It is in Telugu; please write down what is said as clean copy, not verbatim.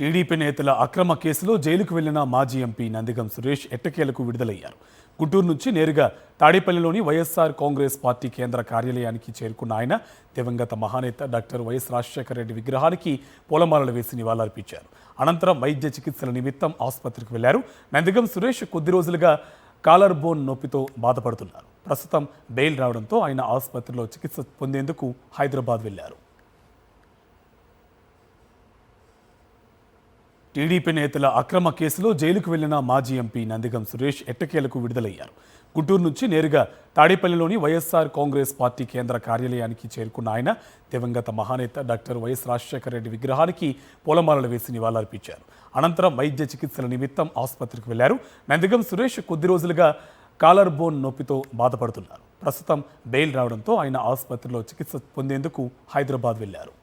టీడీపీ నేతల అక్రమ కేసులో జైలుకు వెళ్లిన మాజీ ఎంపీ నందిగం సురేష్ ఎట్టకేలకు విడుదలయ్యారు. గుంటూరు నుంచి నేరుగా తాడేపల్లిలోని వైఎస్ఆర్ కాంగ్రెస్ పార్టీ కేంద్ర కార్యాలయానికి చేరుకున్న ఆయన దివంగత మహానేత డాక్టర్ వైఎస్ రాజశేఖర రెడ్డి విగ్రహానికి పూలమాలలు వేసి నివాళులర్పించారు. అనంతరం వైద్య చికిత్సల నిమిత్తం ఆసుపత్రికి వెళ్లారు. నందిగం సురేష్ కొద్ది రోజులుగా కాలర్ బోన్ నొప్పితో బాధపడుతున్నారు. ప్రస్తుతం బెయిల్ రావడంతో ఆయన ఆసుపత్రిలో చికిత్స పొందేందుకు హైదరాబాద్ వెళ్లారు. టీడీపీ నేతల అక్రమ కేసులో జైలుకు వెళ్లిన మాజీ ఎంపీ నందిగం సురేష్ ఎట్టకేలకు విడుదలయ్యారు. గుంటూరు నుంచి నేరుగా తాడేపల్లిలోని వైఎస్ఆర్ కాంగ్రెస్ పార్టీ కేంద్ర కార్యాలయానికి చేరుకున్న ఆయన దివంగత మహానేత డాక్టర్ వైఎస్ రాజశేఖర రెడ్డి విగ్రహానికి పూలమాలలు వేసి నివాళులర్పించారు. అనంతరం వైద్య చికిత్సల నిమిత్తం ఆసుపత్రికి వెళ్లారు. నందిగం సురేష్ కొద్ది రోజులుగా కాలర్ బోన్ నొప్పితో బాధపడుతున్నారు. ప్రస్తుతం బెయిల్ రావడంతో ఆయన ఆసుపత్రిలో చికిత్స పొందేందుకు హైదరాబాద్ వెళ్లారు.